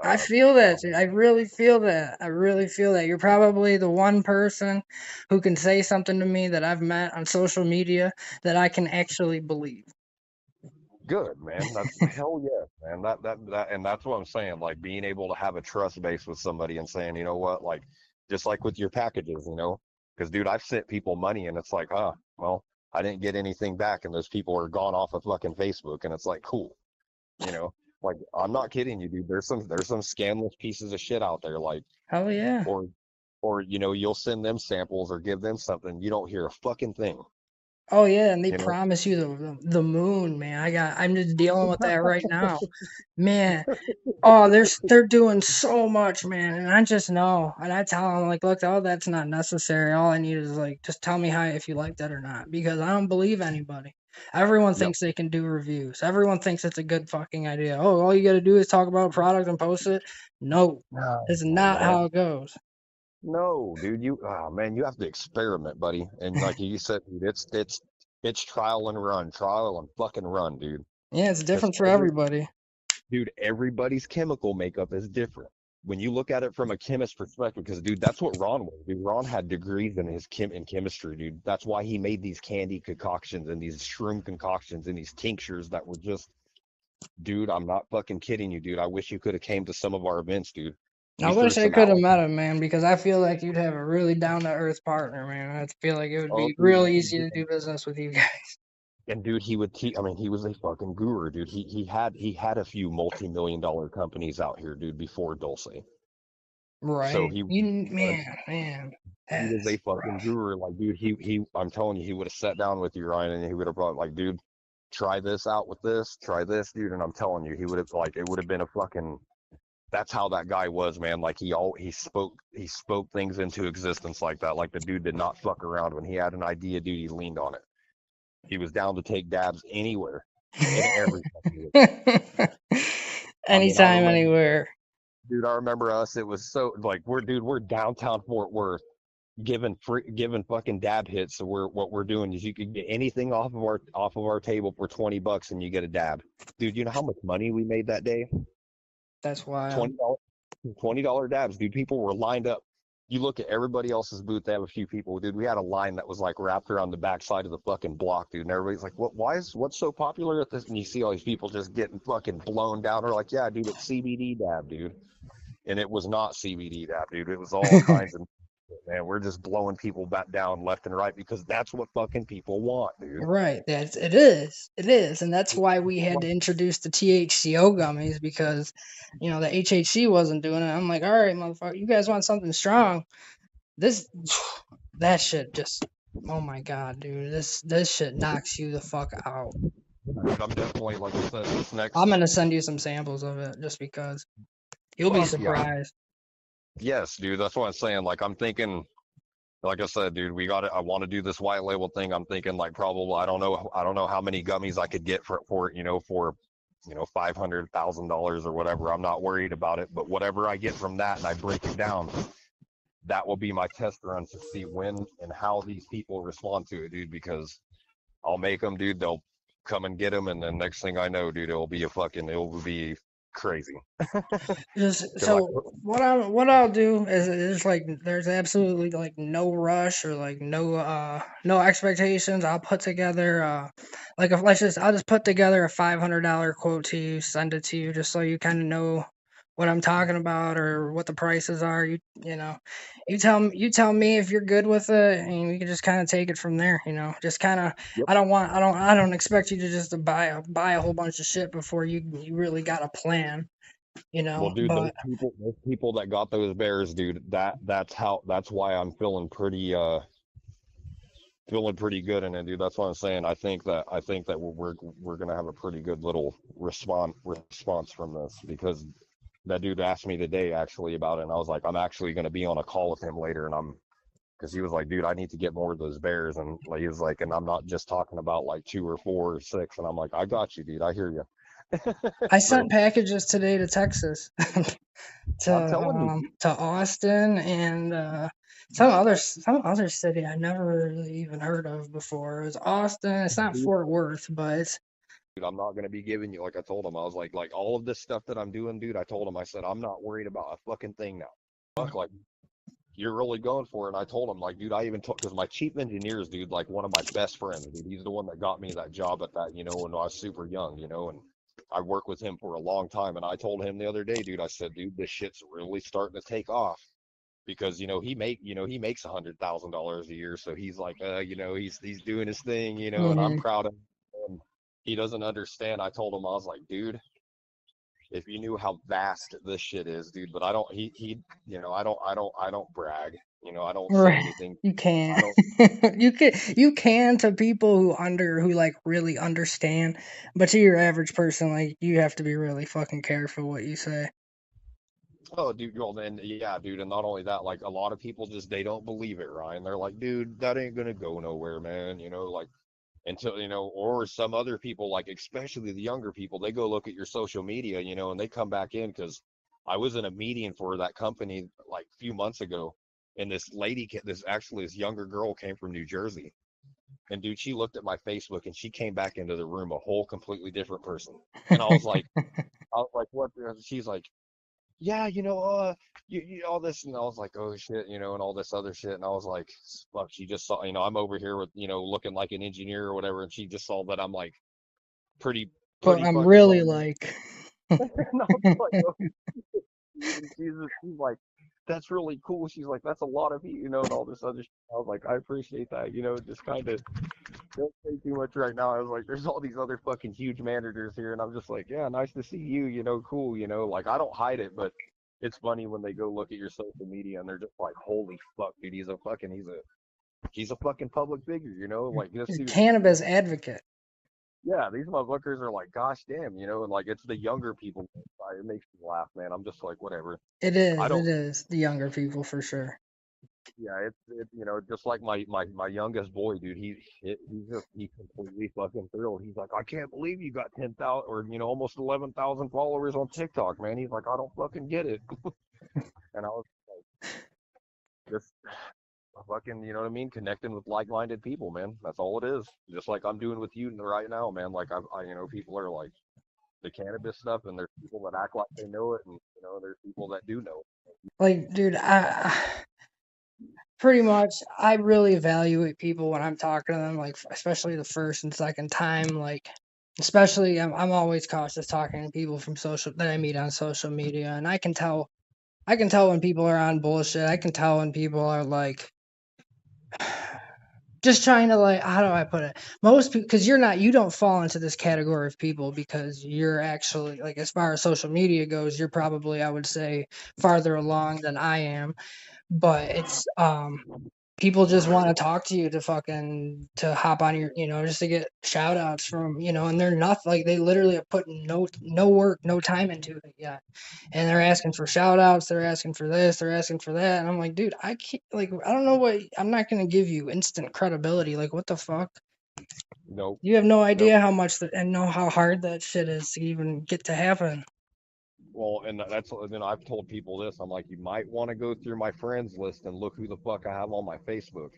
I uh, feel that, um, dude. I really feel that. I really feel that. You're probably the one person who can say something to me that I've met on social media that I can actually believe. good, man. That's hell yeah, man. And that's what I'm saying. Like being able to have a trust base with somebody and saying, you know what, like just like with your packages, because dude, I've sent people money and it's like, well, I didn't get anything back, and those people are gone off of fucking Facebook, and it's like, cool, you know. Like I'm not kidding you, dude. There's some scandalous pieces of shit out there, like Hell yeah. or you'll send them samples or give them something, you don't hear a fucking thing, Oh yeah, and they you know. promise you the moon, man. I'm just dealing with that right now. Man, oh, they're doing so much, man, and I just know, and I tell them like, look, all that's not necessary. All I need is like, just tell me how if you like that or not, because I don't believe anybody. Everyone Yep. thinks they can do reviews. Everyone thinks it's a good fucking idea. Oh, all you got to do is talk about a product and post it. No, No, it's not man. how it goes. No, dude, oh man, you have to experiment, buddy. And like you said, dude, it's trial and fucking run, dude. Yeah, it's Because different for everybody. everybody's chemical makeup is different. When you look at it from a chemist perspective, because dude, that's what Ron was. Dude, Ron had degrees in in chemistry, dude. That's why he made these candy concoctions and these shroom concoctions and these tinctures that were just, dude, I'm not fucking kidding you, dude. I wish you could have came to some of our events, dude. I We threw wish I some could have out. met him, man, because I feel like you'd have a really down to earth partner, man. I feel like it would Oh, be dude, real easy to do business with you guys. and dude, he would teach. I mean, he was a fucking guru, dude. He had a few multi-million-dollar companies out here, dude, before Dulce. So Right. he was Man, he was that's a fucking rough. guru. Like, dude, he I'm telling you, he would have sat down with you, Ryan, and he would have brought like, dude, try this out with this, try this, dude. And I'm telling you, he would have like it would have been a fucking. That's how that guy was, man. Like he spoke things into existence like that. Like the dude did not fuck around when he had an idea, dude. He leaned on it. He was down to take dabs anywhere and everything. I mean, I Anytime, remember, anywhere. dude. I remember us. It was so like we're downtown Fort Worth, giving fucking dab hits. So what we're doing is you could get anything off of our table for $20, and you get a dab, dude. You know how much money we made that day? That's wild. $20, $20 dabs, dude. People were lined up. You look at everybody else's booth; they have a few people, dude. We had a line that was like wrapped around the backside of the fucking block, dude. And everybody's like, "What? What's so popular at this?" And you see all these people just getting fucking blown down. They're like, "Yeah, dude, it's CBD dab, dude." And it was not CBD dab, dude. It was all kinds of, man. We're just blowing people back down left and right because that's what fucking people want, dude. Right. It is, and that's why we had to introduce the THCO gummies, because the HHC wasn't doing it. I'm like, all right, motherfucker, you guys want something strong? This that shit just, oh my god, dude, this shit knocks you the fuck out. Dude, I'm definitely, like I said, this I'm next. gonna send you some samples of it just because you'll be Fuck yeah. surprised. Yes, dude. That's what I'm saying. Like I'm thinking, like I said, dude, we got it. I want to do this white label thing. I'm thinking like probably I don't know how many gummies I could get for $500,000 or whatever. I'm not worried about it, but whatever I get from that and I break it down, that will be my test run to see when and how these people respond to it, dude. Because I'll make them, dude. They'll come and get them, and then next thing I know, dude, it'll be crazy. Just Cause I, so what I'll do is like there's absolutely like no rush or like no expectations. I'll put together like if let's just I'll just put together a $500 quote to you, send it to you just so you kind of know what I'm talking about or what the prices are. You know, you tell me if you're good with it, and we can just kind of take it from there. You know, just kind of yep. I don't expect you to just to buy a whole bunch of shit before you really got a plan, you Well, know. dude, But those people that got those bears, dude, that's why I'm feeling pretty good in it, dude. That's what I'm saying. I think that we're gonna have a pretty good little response from this because that dude asked me today actually about it, and I was like, I'm actually gonna be on a call with him later, and I'm because he was like, dude, I need to get more of those bears, and like he was like, and I'm not just talking about like 2 or 4 or 6, and I'm like, I got you, dude. I hear you. I So sent packages today to Texas, I'm telling you, dude, to Austin and some other city I never really even heard of before. It was Austin. It's not Fort Worth, but it's I'm not gonna be giving you like I told him. I was like all of this stuff that I'm doing, dude. I told him, I said, I'm not worried about a fucking thing now. Fuck, like you're really going for it. And I told him, like, dude, I even told because my chief engineer is, dude, like one of my best friends, dude. He's the one that got me that job at that, when I was super young, and I worked with him for a long time. And I told him the other day, dude, I said, dude, this shit's really starting to take off because he makes $100,000 a year, so he's like, he's doing his thing, and I'm mhm. proud of him. And he doesn't understand. I told him, I was like, dude, if you knew how vast this shit is, dude. But I don't. I don't brag. I don't say Right. anything. You I can. don't. You can to people who like really understand, but to your average person, like you have to be really fucking careful what you say. Oh, dude. Well, then, yeah, dude. And not only that, like a lot of people just they don't believe it, Ryan. They're like, dude, that ain't gonna go nowhere, man. Like until or some other people, like especially the younger people, they go look at your social media, and they come back in because I was in a meeting for that company like a few months ago, and this younger girl came from New Jersey. And dude, she looked at my Facebook and she came back into the room a whole completely different person. And I was like, what? She's like, yeah, all this, and I was like, oh shit, and all this other shit, and I was like, fuck, she just saw, I'm over here with, looking like an engineer or whatever, and she just saw that I'm like pretty, But pretty I'm fucking really well. like And I was like, oh, and she's like, that's really cool. She's like, that's a lot of you, and all this other shit. I was like, I appreciate that, just kind of don't say too much right now. I was like, there's all these other fucking huge managers here, and I'm just like, yeah, nice to see you, cool, like I don't hide it, but it's funny when they go look at your social media and they're just like, holy fuck, dude, he's a fucking public figure, like this dude. cannabis advocate. Yeah, these motherfuckers are like, gosh damn, and like it's the younger people. It makes me laugh, man. I'm just like, whatever. I It don't. is the younger people for sure. Yeah, just like my youngest boy, dude. He's completely fucking thrilled. He's like, I can't believe you got 10,000 or almost 11,000 followers on TikTok, man. He's like, I don't fucking get it. And I was like, just fucking, you know what I mean? Connecting with like-minded people, man. That's all it is. Just like I'm doing with you right now, man. Like people are like the cannabis stuff, and there's people that act like they know it, and there's people that do know it. Like, dude, I pretty much I really evaluate people when I'm talking to them, like especially the first and second time. Like, especially I'm always cautious talking to people from social that I meet on social media, and I can tell when people are on bullshit. I can tell when people are like just trying to like how do I put it? Most people because you don't fall into this category of people because you're actually like as far as social media goes, you're probably I would say farther along than I am. But it's people just want to talk to you to fucking to hop on your just to get shout outs from and they're nothing like they literally have put no work no time into it yet, and they're asking for shout outs, they're asking for this, they're asking for that, and I'm like, dude, I can't, like, I don't know what, I'm not gonna give you instant credibility, like what the fuck. Nope, You have no nope. idea how much that and know how hard that shit is to even get to happen. Well, and that's then I've told people this. I'm like, you might want to go through my friends list and look who the fuck I have on my Facebook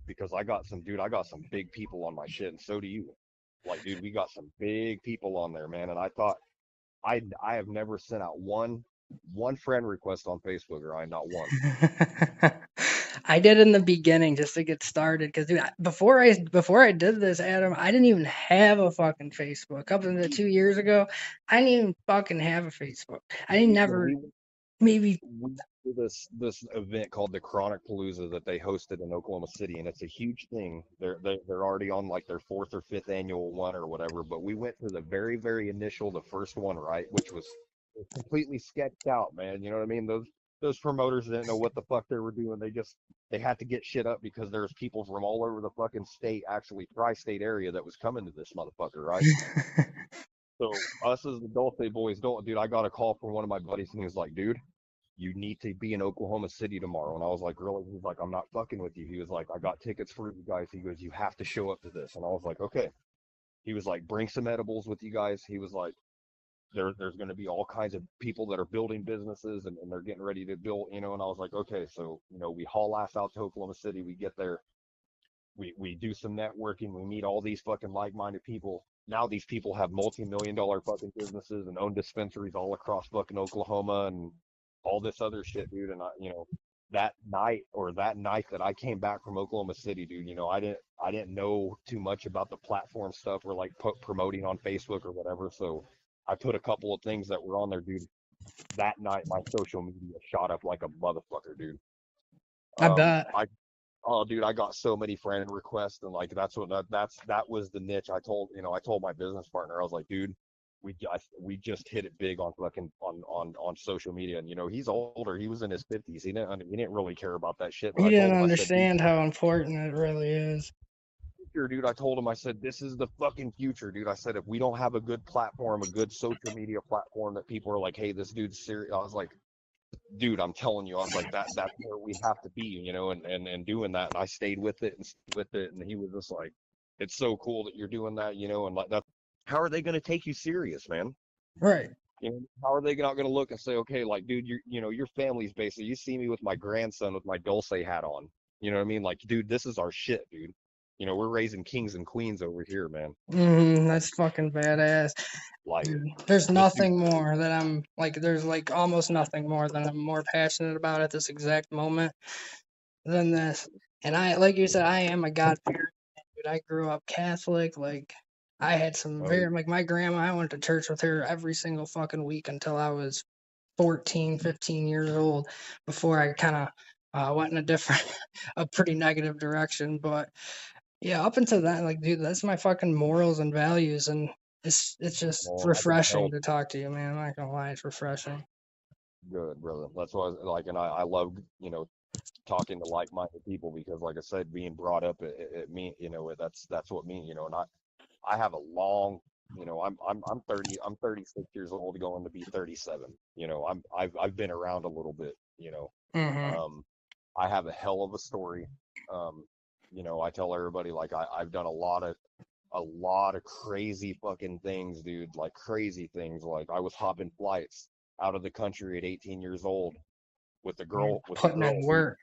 because I got some big people on my shit, and so do you. Like, dude, we got some big people on there, man. And I thought I have never sent out one friend request on Facebook, or I not one. I did in the beginning just to get started because dude, before I did this, Adam, I didn't even have a fucking Facebook. Up until 2 years ago, I didn't even fucking have a Facebook. I didn't When never maybe we do this event called the Chronic Palooza that they hosted in Oklahoma City, and it's a huge thing. They're already on like their fourth or fifth annual one or whatever. But we went to the very initial, the first one, right, which was completely sketched out, man. You know what I mean? Those promoters didn't know what the fuck they were doing. They had to get shit up because there's people from all over the fucking state, actually tri-state area, that was coming to this motherfucker, right? So us as the Dulce Boys, don't, dude. I got a call from one of my buddies, and he was like, "Dude, you need to be in Oklahoma City tomorrow." And I was like, "Really?" He's like, "I'm not fucking with you." He was like, "I got tickets for you guys." He goes, "You have to show up to this." And I was like, "Okay." He was like, "Bring some edibles with you guys." He was like, there's going to be all kinds of people that are building businesses, and they're getting ready to build, you know." And I was like, "Okay." So, we haul ass out to Oklahoma City. We get there. We do some networking. We meet all these fucking like-minded people. Now these people have multi-million-dollar fucking businesses and own dispensaries all across fucking Oklahoma and all this other shit, dude. And that night that I came back from Oklahoma City, dude, I didn't know too much about the platform stuff or like promoting on Facebook or whatever. So I put a couple of things that were on there, dude. That night my social media shot up like a motherfucker, dude. I bet. I Oh, dude, I got so many friend requests, and like that was the niche. I told my business partner, I was like, dude, we just hit it big on fucking on social media, and he's older. He was in his 50s. He didn't really care about that shit. But He I told didn't him, I said, dude, understand how important it really is. future, dude. I told him, I said, this is the fucking future, dude. I said, if we don't have a good platform, a good social media platform that people are like, hey, this dude's serious. I was like, dude, I'm telling you, I was like, that's where we have to be, and doing that. And I stayed with it and stayed with it. And he was just like, it's so cool that you're doing that, and like that. How are they going to take you serious, man? Right. How are they not going to look and say, okay, like, dude, your family's basically, you see me with my grandson with my Dulce hat on. You know what I mean? Like, dude, this is our shit, dude. We're raising kings and queens over here, man. That's fucking badass. Like, Dude, there's this dude, nothing more that I'm like, there's like almost nothing more that I'm more passionate about at this exact moment than this. And like you said, I am a God-fearing man, dude. I grew up Catholic. Like, I had some oh, very, like, my grandma, I went to church with her every single fucking week until I was 14, 15 years old before I kind of went in a different, a pretty negative direction. But yeah, up until that, like, dude, that's my fucking morals and values, and it's just well, I can refreshing tell. to talk to you, man. I'm not gonna lie, it's refreshing. Good, brother. That's why, like, and I love, talking to like-minded people because, like I said, being brought up, it mean, that's what me, and I have a long, I'm 30, I'm 36 years old, going to be 37. I've been around a little bit. Hmm. Um, I have a hell of a story. Um, I tell everybody, like, I've done a lot of crazy fucking things, dude. Like, crazy things. Like, I was hopping flights out of the country at 18 years old with the Yeah, girl, putting in who, work.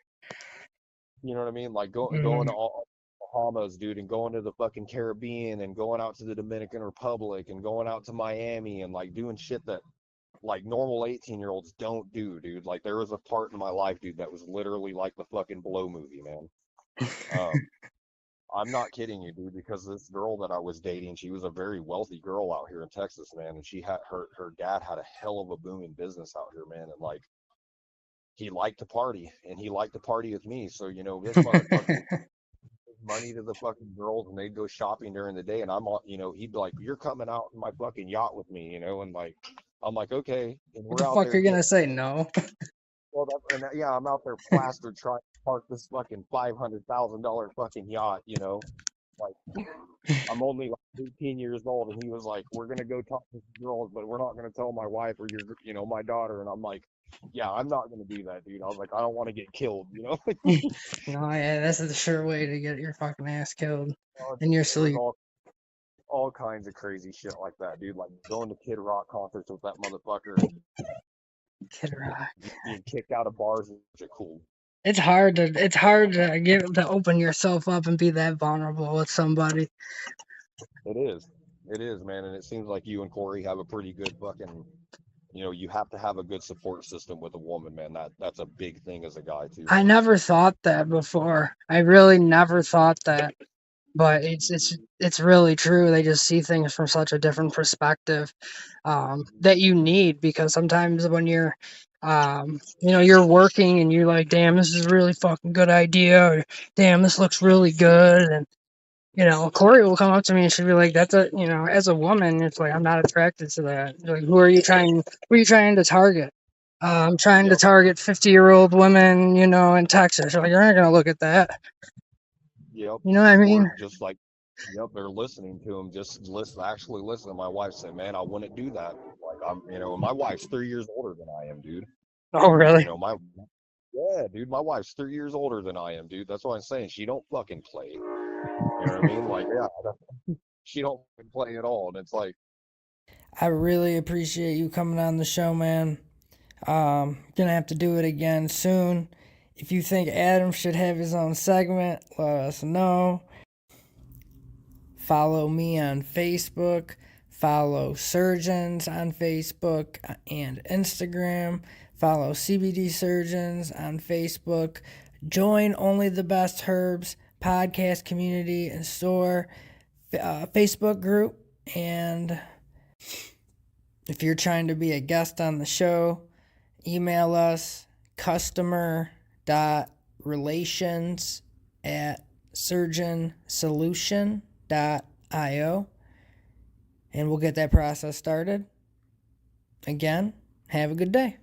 you know what I mean? Like, going Hmm. to all Bahamas, dude, and going to the fucking Caribbean, and going out to the Dominican Republic, and going out to Miami, and like doing shit that like normal 18-year-olds don't do, dude. Like, there was a part in my life, dude, that was literally like the fucking Blow movie, man. Um, I'm not kidding you, dude, because this girl that I was dating, she was a very wealthy girl out here in Texas, man, and she had her dad had a hell of a booming business out here, man, and like he liked to party, and he liked to party with me. So, this motherfucker would give money to the fucking girls, and they'd go shopping during the day, and he'd be like, "You're coming out in my fucking yacht with me," and like, I'm like, okay, and What we're the out fuck are there you getting, gonna say? No. well, yeah, I'm out there plastered trying to park this fucking $500,000 fucking yacht, like, I'm only like 18 years old, and he was like, "We're gonna go talk to some girls, but we're not gonna tell my wife or my daughter." And I'm like, "Yeah, I'm not gonna do that, dude." I was like, "I don't want to get killed." No, yeah, this is the sure way to get your fucking ass killed in Dude, your there was sleep. all kinds of crazy shit like that, dude. Like going to Kid Rock concerts with that motherfucker, and Kid Rock. being kicked out of bars and shit. Cool. It's hard to get to open yourself up and be that vulnerable with somebody. It is. It is, man. And it seems like you and Corey have a pretty good fucking, you have to have a good support system with a woman, man. That's a big thing as a guy too, I man. never thought that before. I really never thought that. But it's really true. They just see things from such a different perspective that you need, because sometimes when you're you're working and you're like, damn, this is a really fucking good idea, or damn, this looks really good, and Corey will come up to me and she'll be like, that's a as a woman, it's like, I'm not attracted to that. Like, who are you trying to target? I'm trying to Yep. target 50-year-old women, in Texas. Like, you're not gonna look at that. Yep. You know what I Or mean? just like, yep, they're listening to him. Just actually listen to my wife say, man, I wouldn't do that. Like my wife's 3 years older than I am, dude. Oh, And really? yeah, dude, my wife's 3 years older than I am, dude. That's what I'm saying. She don't fucking play. You know what I mean? Like, yeah, she don't fucking play at all. And it's like, I really appreciate you coming on the show, man. Gonna have to do it again soon. If you think Adam should have his own segment, let us know. Follow me on Facebook. Follow Surgeons on Facebook and Instagram. Follow CBD Surgeons on Facebook. Join Only the Best Herbs podcast community and store Facebook group. And if you're trying to be a guest on the show, email us customer.relations@surgeonsolution.io, and we'll get that process started. Again, have a good day.